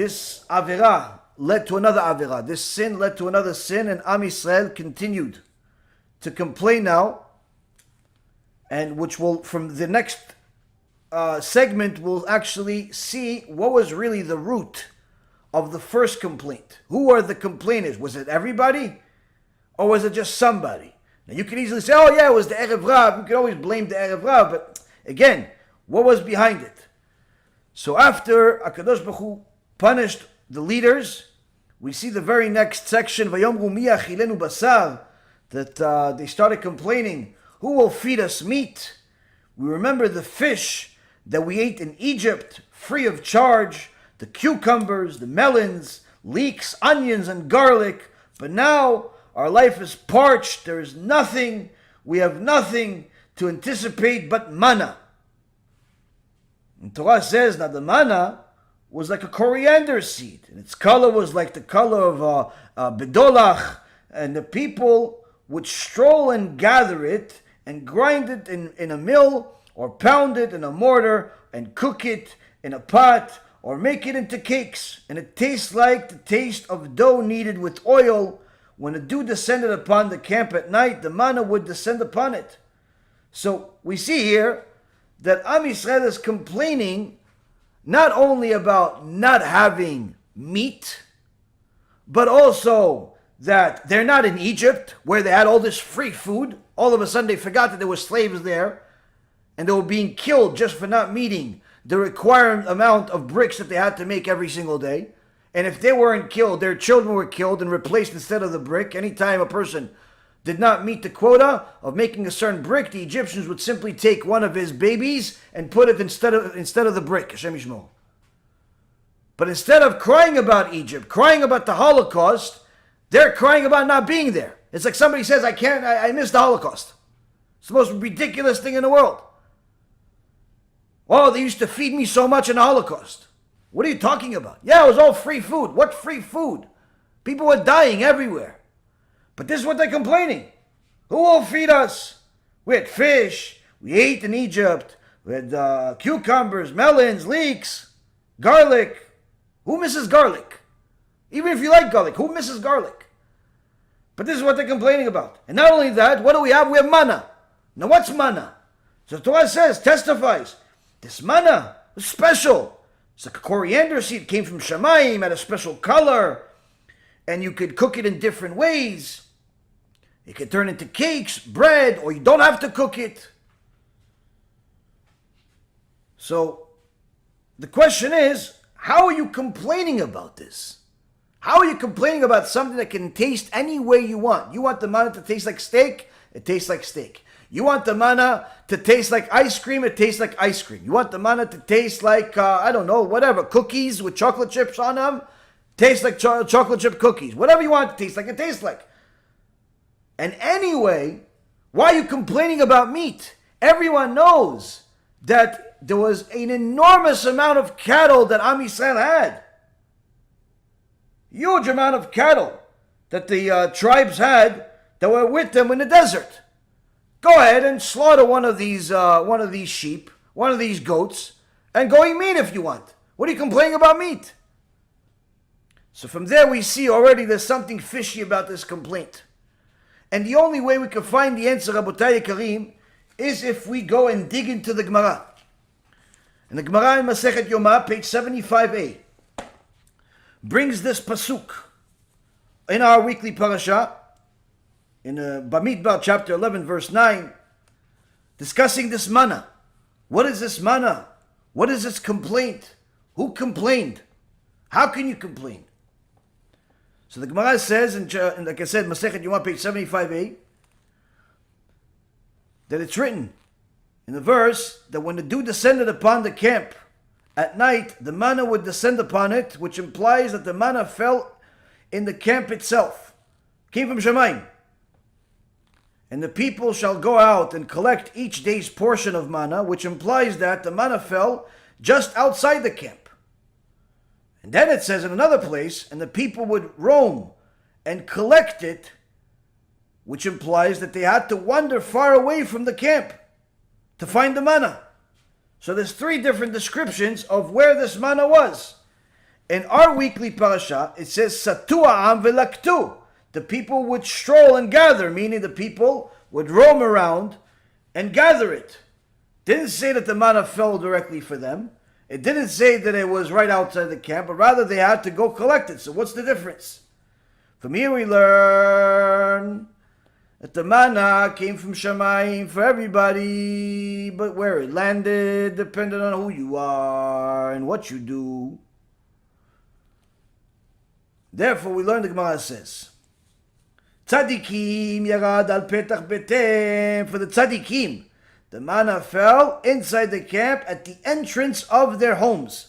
this Avirah led to another Avirah. This sin led to another sin, and Am Yisrael continued to complain now, and which will, from the next segment, we'll actually see what was really the root of the first complaint. Who are the complainers? Was it everybody? Or was it just somebody? Now you can easily say, oh yeah, it was the Erev Rav. You can always blame the Erev Rav. But again, what was behind it? So after HaKadosh Baruch Hu punished the leaders, we see the very next section, Vayomru mi yachilenu basar, that they started complaining, who will feed us meat? We remember the fish that we ate in Egypt, free of charge, the cucumbers, the melons, leeks, onions, and garlic. But now our life is parched. There is nothing. We have nothing to anticipate but manna. And Torah says that the manna was like a coriander seed, and its color was like the color of bedolach, and the people would stroll and gather it and grind it in a mill, or pound it in a mortar and cook it in a pot, or make it into cakes, and it tastes like the taste of dough kneaded with oil. When the dew descended upon the camp at night, the manna would descend upon it. So we see here that Am Yisrael is complaining not only about not having meat, but also that they're not in Egypt, where they had all this free food. All of a sudden they forgot that there were slaves there, and they were being killed just for not meeting the required amount of bricks that they had to make every single day. And if they weren't killed, their children were killed and replaced instead of the brick. Anytime a person did not meet the quota of making a certain brick, the Egyptians would simply take one of his babies and put it instead of the brick. Hashem Yishmor. But instead of crying about Egypt, crying about the Holocaust, they're crying about not being there. It's like somebody says, I missed the Holocaust. It's the most ridiculous thing in the world. Oh, they used to feed me so much in the Holocaust. What are you talking about? Yeah, it was all free food. What free food? People were dying everywhere. But this is what they're complaining. Who will feed us? We had fish. We ate in Egypt. We had cucumbers, melons, leeks, garlic. Who misses garlic? Even if you like garlic, who misses garlic? But this is what they're complaining about. And not only that, what do we have? We have manna. Now what's manna? So the Torah says, testifies, this manna was special. It's like a coriander seed. It came from Shamayim, had a special color. And you could cook it in different ways. It could turn into cakes, bread, or you don't have to cook it. So the question is, how are you complaining about this? How are you complaining about something that can taste any way you want? You want the manna to taste like steak? It tastes like steak. You want the manna to taste like ice cream? It tastes like ice cream. You want the manna to taste like, I don't know, whatever, cookies with chocolate chips on them? Tastes like chocolate chip cookies. Whatever you want it to taste like, it tastes like. And anyway, why are you complaining about meat? Everyone knows that there was an enormous amount of cattle that Am Yisrael had. Huge amount of cattle that the tribes had that were with them in the desert. Go ahead and slaughter one of these sheep, one of these goats, and go eat meat if you want. What are you complaining about meat? So from there we see already there's something fishy about this complaint. And the only way we can find the answer, Rabotai Yekarim, is if we go and dig into the Gemara. And the Gemara in Masechet Yomah, page 75a, brings this pasuk in our weekly parasha, in Bamidbar chapter 11 verse 9, discussing this manna. What is this manna? What is this complaint? Who complained? How can you complain? So the Gemara says, and like I said, Masechet Yomah, page 75a, that it's written in the verse that when the dew descended upon the camp at night, the manna would descend upon it, which implies that the manna fell in the camp itself. Came from Shamayim. And the people shall go out and collect each day's portion of manna, which implies that the manna fell just outside the camp. And then it says in another place, and the people would roam and collect it, which implies that they had to wander far away from the camp to find the manna. So there's three different descriptions of where this manna was. In our weekly parasha, it says, Satu ha'am velaktu. The people would stroll and gather, meaning the people would roam around and gather it. Didn't say that the manna fell directly for them. It didn't say that it was right outside the camp, but rather they had to go collect it. So what's the difference? From here we learn that the manna came from Shamayim for everybody, but where it landed depended on who you are and what you do. Therefore, we learn the Gemara says, Tzadikim yarad al petach betem. For the tzadikim, the manna fell inside the camp at the entrance of their homes.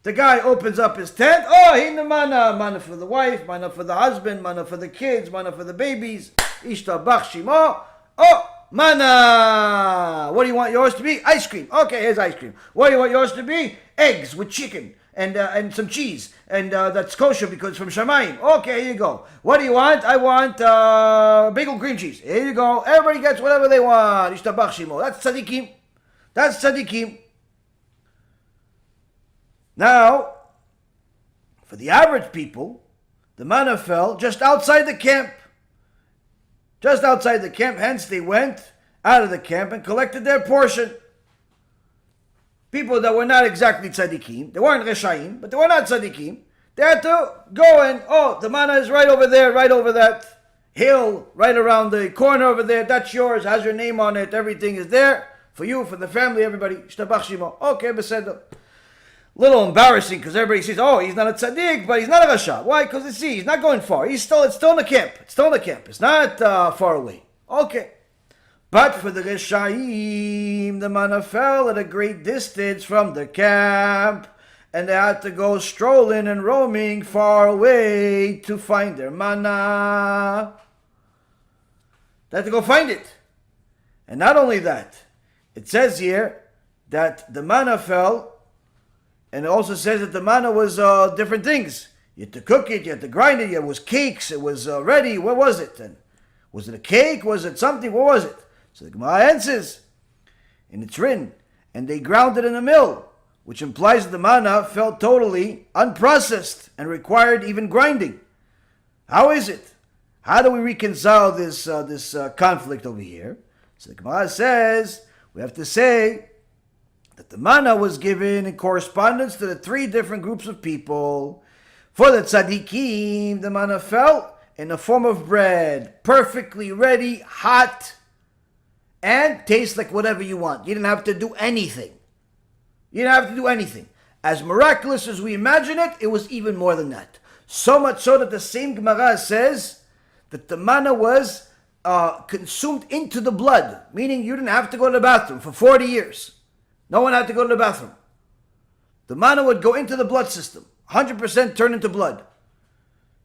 The guy opens up his tent. Oh, here's the manna. Manna for the wife, manna for the husband, manna for the kids, manna for the babies. Ishtabach shimo. Oh, manna. What do you want yours to be? Ice cream. Okay, here's ice cream. What do you want yours to be? Eggs with chicken and some cheese. And that's kosher because it's from Shamayim. Okay, here you go. What do you want? I want bagel cream cheese. Here you go. Everybody gets whatever they want. Ishtabach shimo. That's tzadikim. That's tzadikim. Now, for the average people, the manna fell just outside the camp. Just outside the camp. Hence, they went out of the camp and collected their portion. People that were not exactly tzaddikim, they weren't Reshaim, but they were not tzaddikim. They had to go and, oh, the manna is right over there, right over that hill, right around the corner over there. That's yours, has your name on it. Everything is there for you, for the family, everybody. Shtabach shimo. Okay, beseder. Little embarrassing because everybody says, oh, he's not a tzaddik, but he's not a rasha. Why? Because he's not going far. It's still in the camp. It's still in the camp. It's not far away. Okay. But for the Reshaim, the manna fell at a great distance from the camp, and they had to go strolling and roaming far away to find their manna. They had to go find it. And not only that, it says here that the manna fell, and it also says that the manna was different things. You had to cook it, you had to grind it, it was cakes, it was ready. What was it? And was it a cake? Was it something? What was it? So the Gemara answers, and it's written, and they ground it in a mill, which implies that the manna fell totally unprocessed and required even grinding. How is it? How do we reconcile this conflict over here? So the Gemara says, we have to say that the manna was given in correspondence to the three different groups of people. For the tzaddikim, the manna fell in the form of bread, perfectly ready, hot, and tastes like whatever you want. You didn't have to do anything. You didn't have to do anything. As miraculous as we imagine it, it was even more than that. So much so that the same Gemara says that the manna was consumed into the blood, meaning you didn't have to go to the bathroom for 40 years. No one had to go to the bathroom. The manna would go into the blood system, 100% turn into blood.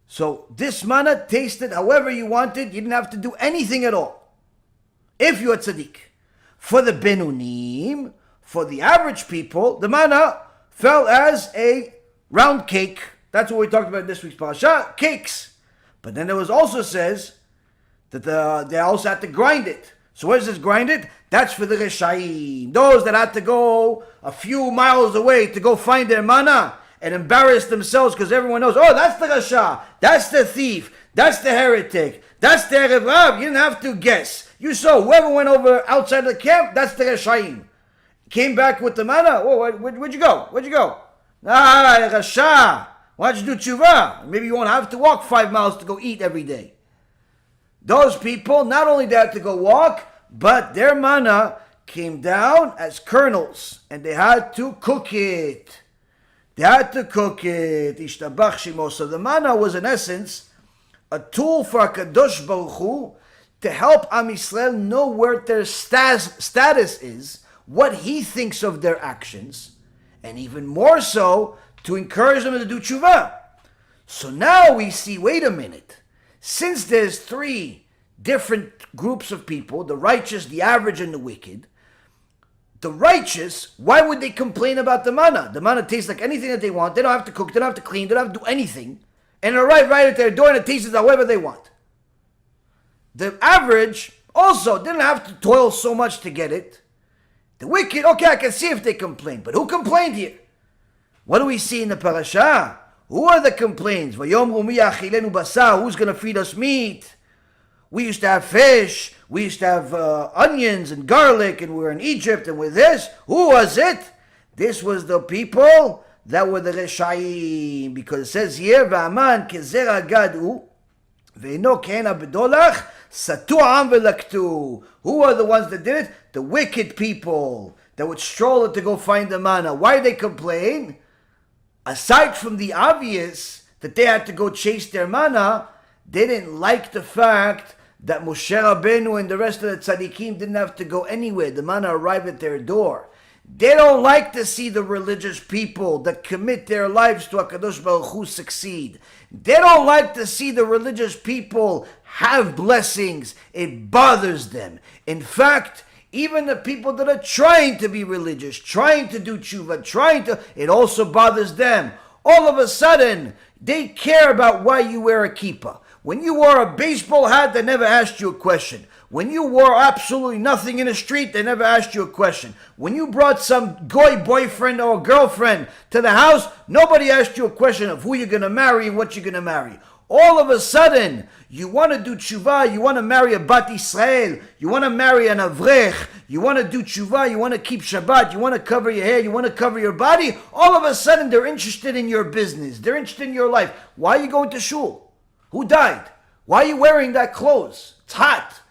So this manna tasted however you wanted. You didn't have to do anything at all. If you are tzaddik. For the benunim, for the average people, the manna fell as a round cake. That's what we talked about in this week's parasha, cakes. But then it also says that they also had to grind it. So what does this grind it? That's for the Reshaim. Those that had to go a few miles away to go find their manna and embarrass themselves because everyone knows, oh, that's the Rasha, that's the thief, that's the heretic, that's the Erev Rav. You didn't have to guess. You saw whoever went over outside of the camp, that's the Reshaim. Came back with the manna. Oh, where'd you go? Where'd you go? Rasha. Why don't you do tshuva? Maybe you won't have to walk 5 miles to go eat every day. Those people, not only they had to go walk, but their manna came down as kernels, and they had to cook it. They had to cook it. Ishtabach shimo. So the manna was in essence a tool for HaKadosh Baruch Hu to help Am Yisrael know where their status is, what he thinks of their actions, and even more so, to encourage them to do tshuva. So now we see, wait a minute, since there's three different groups of people, the righteous, the average, and the wicked, the righteous, why would they complain about the manna? The manna tastes like anything that they want. They don't have to cook, they don't have to clean, they don't have to do anything. And it'll arrive right at their door and it tastes however they want. The average also didn't have to toil so much to get it. The wicked, okay, I can see if they complain. But who complained here? What do we see in the parasha? Who are the complaints? Who's going to feed us meat? We used to have fish. We used to have onions and garlic, and we're in Egypt, and with this, who was it? This was the people that were the Reshaim, because it says here, V'aman kezera gadu, ve'ino kena b'dolach, satu am v'laktu. Who are the ones that did it? The wicked people that would stroll to go find the manna. Why they complain? Aside from the obvious that they had to go chase their manna, they didn't like the fact that Moshe Rabbeinu and the rest of the tzaddikim didn't have to go anywhere. The manna arrived at their door. They don't like to see the religious people that commit their lives to HaKadosh Baruch Hu succeed. They don't like to see the religious people have blessings. It bothers them. In fact, even the people that are trying to be religious, trying to do tshuva, it also bothers them. All of a sudden, they care about why you wear a kippah. When you wore a baseball hat, they never asked you a question. When you wore absolutely nothing in the street, they never asked you a question. When you brought some goy boyfriend or girlfriend to the house, nobody asked you a question of who you're going to marry and what you're going to marry. All of a sudden, you want to do tshuva, you want to marry a bat Israel, you want to marry an avrech, you want to do tshuva, you want to keep Shabbat, you want to cover your hair, you want to cover your body. All of a sudden, they're interested in your business. They're interested in your life. Why are you going to shul? Who died? Why are you wearing that clothes? It's hot.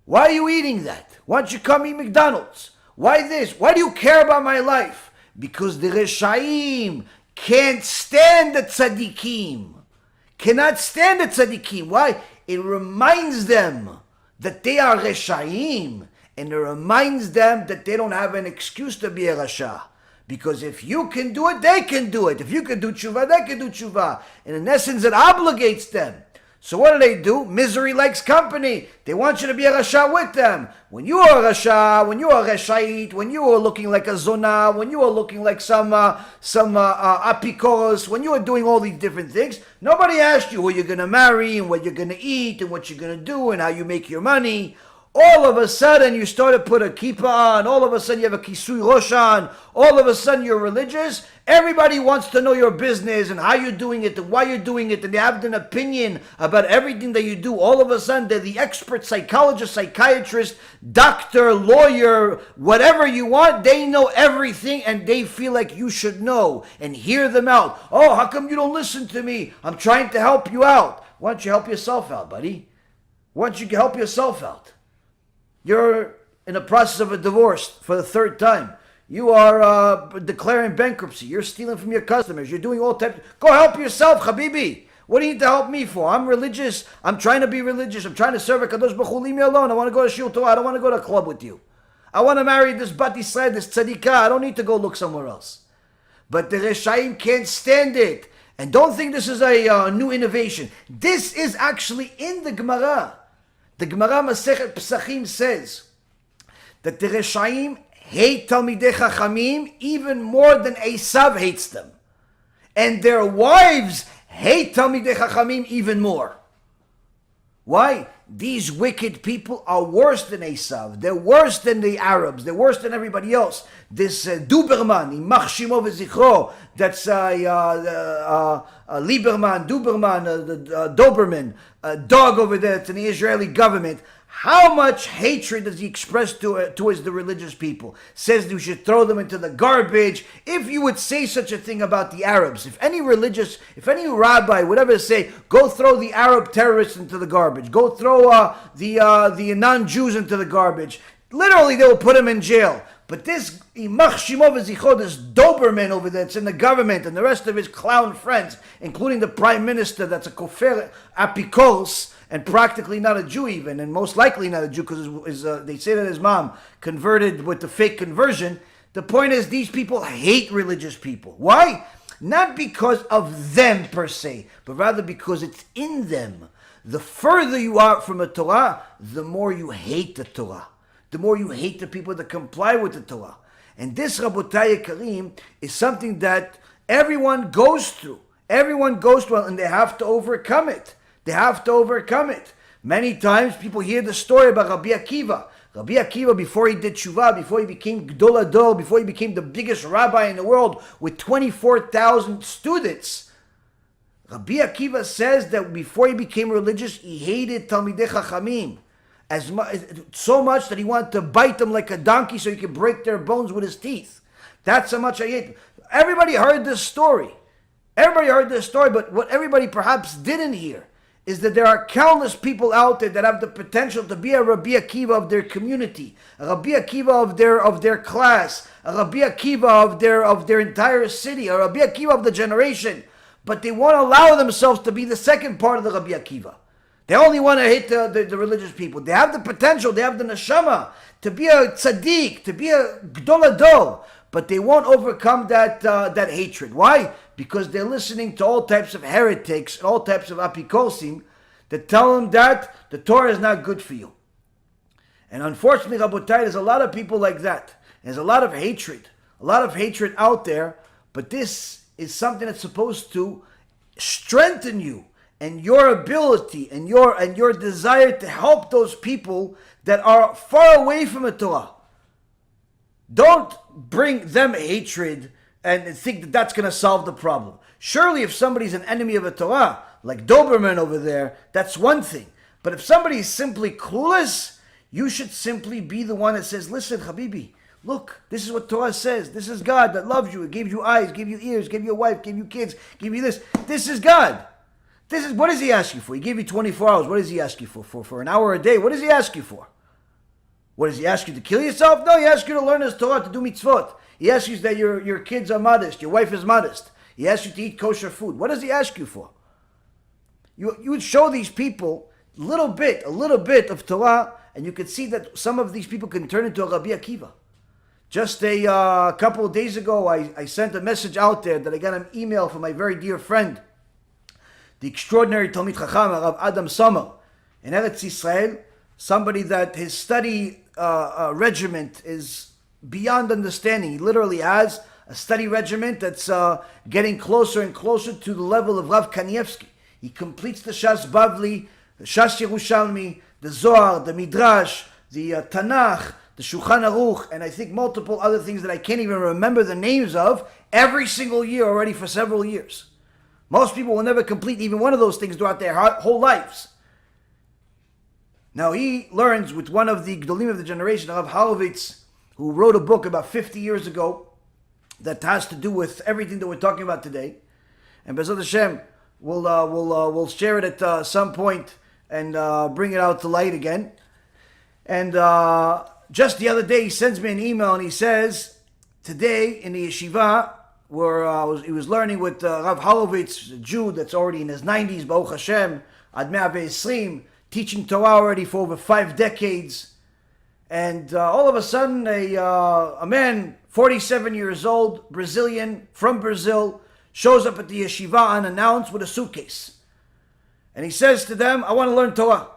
Why are you eating that? Why don't you come eat McDonald's? Why this? Why do you care about my life? Because the Reshaim can't stand the tzaddikim. Cannot stand the tzaddikim. Why? It reminds them that they are Reshaim. And it reminds them that they don't have an excuse to be a Rasha. Because if you can do it, they can do it. If you can do tshuva, they can do tshuva. And in essence, it obligates them. So what do? Misery likes company. They want you to be a Rasha with them. When you are a Rasha, when you are a Reshait, when you are looking like a Zona, when you are looking like some apikoros, when you are doing all these different things, nobody asked you who you're going to marry and what you're going to eat and what you're going to do and how you make your money. All of a sudden, you start to put a kippah on. All of a sudden, you have a kisui rosh on. All of a sudden, you're religious. Everybody wants to know your business and how you're doing it and why you're doing it. And they have an opinion about everything that you do. All of a sudden, they're the expert psychologist, psychiatrist, doctor, lawyer, whatever you want. They know everything and they feel like you should know and hear them out. Oh, how come you don't listen to me? I'm trying to help you out. Why don't you help yourself out, buddy? Why don't you help yourself out? You're in the process of a divorce for the third time. You are declaring bankruptcy. You're stealing from your customers. You're doing all types. Go help yourself, Habibi. What do you need to help me for? I'm religious. I'm trying to be religious. I'm trying to serve a Kadosh Baruch Hu. Leave me alone. I want to go to Shul Torah. I don't want to go to a club with you. I want to marry this Bat Yisrael, this Tzadikah. I don't need to go look somewhere else. But the Reshaim can't stand it. And don't think this is a new innovation. This is actually in the Gemara. The Gemara Masechet Pesachim says that the Reshaim hate Talmidei Chachamim even more than Esav hates them. And their wives hate Talmidei Chachamim even more. Why? These wicked people are worse than Esav. They're worse than the Arabs. They're worse than everybody else. This Duberman, Imach Shimo v'Zichro, that's Lieberman, Duberman, Doberman, dog over there to the Israeli government. How much hatred does he express towards the religious people? Says you should throw them into the garbage. If you would say such a thing about the Arabs, if any rabbi would ever say, go throw the Arab terrorists into the garbage, go throw the non-Jews into the garbage, literally they will put him in jail. But this Imach Shimo v'Zichro, this Doberman over there that's in the government and the rest of his clown friends, including the prime minister that's a kofer apikoros, and practically not a Jew even, and most likely not a Jew because they say that his mom converted with the fake conversion. The point is these people hate religious people. Why? Not because of them per se, but rather because it's in them. The further you are from the Torah, the more you hate the Torah. The more you hate the people that comply with the Torah. And this, Rabotai Karim, is something that everyone goes through. Everyone goes through, and they have to overcome it. They have to overcome it. Many times people hear the story about Rabbi Akiva. Rabbi Akiva, before he did Tshuva, before he became Gdol Ador, before he became the biggest rabbi in the world with 24,000 students, Rabbi Akiva says that before he became religious, he hated Talmidei Chachamim so much that he wanted to bite them like a donkey so he could break their bones with his teeth. That's how much I hate. Everybody heard this story. But what everybody perhaps didn't hear is that there are countless people out there that have the potential to be a Rabbi Akiva of their community, a Rabbi Akiva of their class, a Rabbi Akiva of their entire city, a Rabbi Akiva of the generation. But they won't allow themselves to be the second part of the Rabbi Akiva. They only want to hit the religious people. They have the potential, they have the neshama to be a tzaddik, to be a gdol ador, but they won't overcome that hatred. Why? Because they're listening to all types of heretics and all types of apikosim that tell them that the Torah is not good for you. And unfortunately, Rabotai, there's a lot of people like that. There's a lot of hatred out there, but this is something that's supposed to strengthen you and your ability and your desire to help those people that are far away from the Torah. Don't bring them hatred and think that that's going to solve the problem. Surely if somebody's an enemy of the Torah, like Doberman over there, that's one thing. But if somebody is simply clueless, you should simply be the one that says, listen, Habibi, look, this is what Torah says. This is God that loves you. It gave you eyes, gave you ears, gave you a wife, gave you kids, gave you this. This is God. What does he ask you for? He gave you 24 hours. What does he ask you for? For an hour a day? What does he ask you for? What does he ask you to kill yourself? No, he asks you to learn his Torah, to do mitzvot. He asks you that your kids are modest, your wife is modest. He asks you to eat kosher food. What does he ask you for? You would show these people a little bit of Torah, and you could see that some of these people can turn into a Rabbi Akiva. Just a couple of days ago, I sent a message out there that I got an email from my very dear friend, the extraordinary Talmid Chacham, Rav Adam Sommer, in Eretz Yisrael, somebody that his study regiment is beyond understanding. He literally has a study regiment that's getting closer and closer to the level of Rav Kanievsky. He completes the Shas Bavli, the Shas Yerushalmi, the Zohar, the Midrash, the Tanakh, the Shulchan Aruch, and I think multiple other things that I can't even remember the names of every single year already for several years. Most people will never complete even one of those things throughout their whole lives. Now he learns with one of the Gdolim of the generation, Rav Horovitz, who wrote a book about 50 years ago that has to do with everything that we're talking about today. And BeEzrat HaShem, we'll share it at some point and bring it out to light again. And just the other day, he sends me an email and he says, today in the yeshiva, where he was learning with Rav Horovitz, a Jew that's already in his 90s, Baruch Hashem, Ad 120, teaching Torah already for over 5 decades. And all of a sudden, a man, 47 years old, Brazilian, from Brazil, shows up at the yeshiva unannounced with a suitcase. And he says to them, I want to learn Torah. I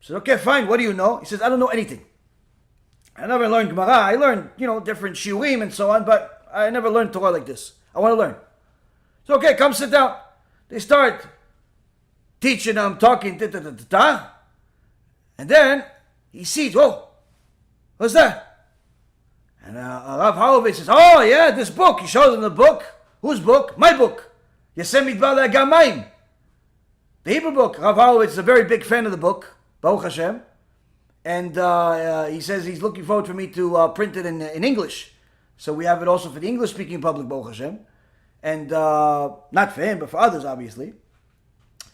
said, okay, fine, what do you know? He says, I don't know anything. I never learned Gemara. I learned, different shiurim and so on, but I never learned Torah like this. I want to learn. So, okay, come sit down. They start teaching them, talking, and then he sees, whoa, what's that? And Rav Horovitz says, oh yeah, this book. He shows them the book. Whose book? My book. Yesem Midbar Le'Agamayim. The Hebrew book. Rav Horovitz is a very big fan of the book, Baruch Hashem. And he says he's looking forward for me to print it in English. So we have it also for the English-speaking public, Baruch Hashem. And not for him, but for others, obviously.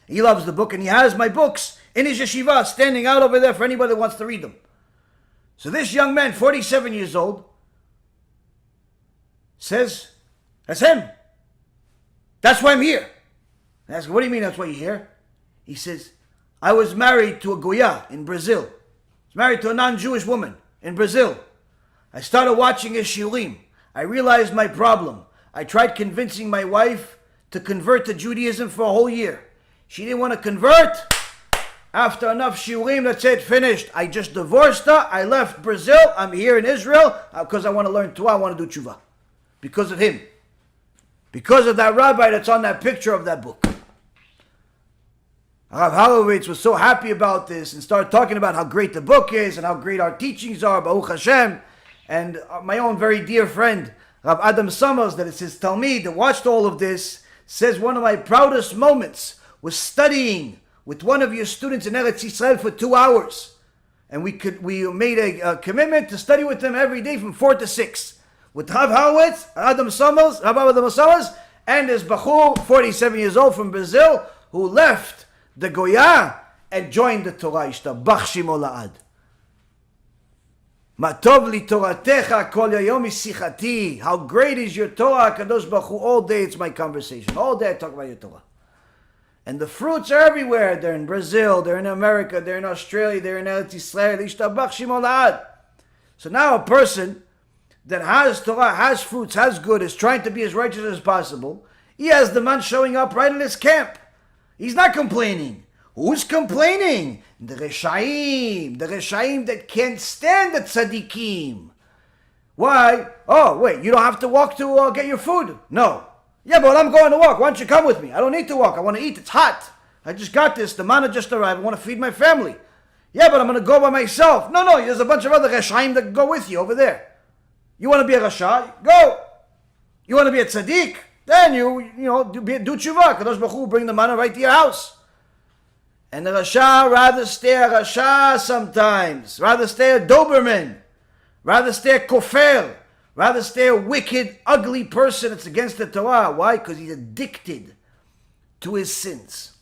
He loves the book, and he has my books in his yeshiva, standing out over there for anybody that wants to read them. So this young man, 47 years old, says, that's him. That's why I'm here. I ask him, what do you mean that's why you're here? He says, I was married to a Goya in Brazil. I was married to a non-Jewish woman in Brazil. I started watching his shiurim. I realized my problem. I tried convincing my wife to convert to Judaism for a whole year. She didn't want to convert. After enough shiurim, that's it, finished. I just divorced her. I left Brazil. I'm here in Israel because I want to learn Torah. I want to do tshuva. Because of him. Because of that rabbi that's on that picture of that book. Rav Horovitz was so happy about this and started talking about how great the book is and how great our teachings are, Baruch Hashem. And my own very dear friend, Rav Adam Summers, that is his Talmid, that watched all of this, says one of my proudest moments was studying with one of your students in Eretz Yisrael for 2 hours. And we made a commitment to study with them every day from 4 to 6. With Rav Howitz, Adam Summers, Rabbi Adam Summers, and his Bachur, 47 years old from Brazil, who left the Goya and joined the Torah. Yishtabach Shemo La'ad. Ma tov li Toratecha kol yayom sichati. How great is your Torah, Kadosh Baruch Hu. All day it's my conversation. All day I talk about your Torah. And the fruits are everywhere. They're in Brazil, they're in America, they're in Australia, they're in Eretz Yisrael. Yishtabach Shemo La'ad. So now a person that has Torah, has fruits, has good, is trying to be as righteous as possible, he has the man showing up right in his camp. He's not complaining. Who's complaining? The Reshaim that can't stand the tzaddikim. Why? Oh, wait, you don't have to walk to get your food? No. Yeah, but I'm going to walk. Why don't you come with me? I don't need to walk. I want to eat. It's hot. I just got this. The manna just arrived. I want to feed my family. Yeah, but I'm going to go by myself. No, there's a bunch of other Reshaim that go with you over there. You want to be a Rasha? Go. You want to be a tzaddik? Then you do tshuva. Kadosh Baruch Hu will bring the manna right to your house. And the Rasha rather stay a Rasha sometimes. Rather stay a Doberman. Rather stay a Kofer. Rather stay a wicked, ugly person that's against the Torah. Why? Because he's addicted to his sins.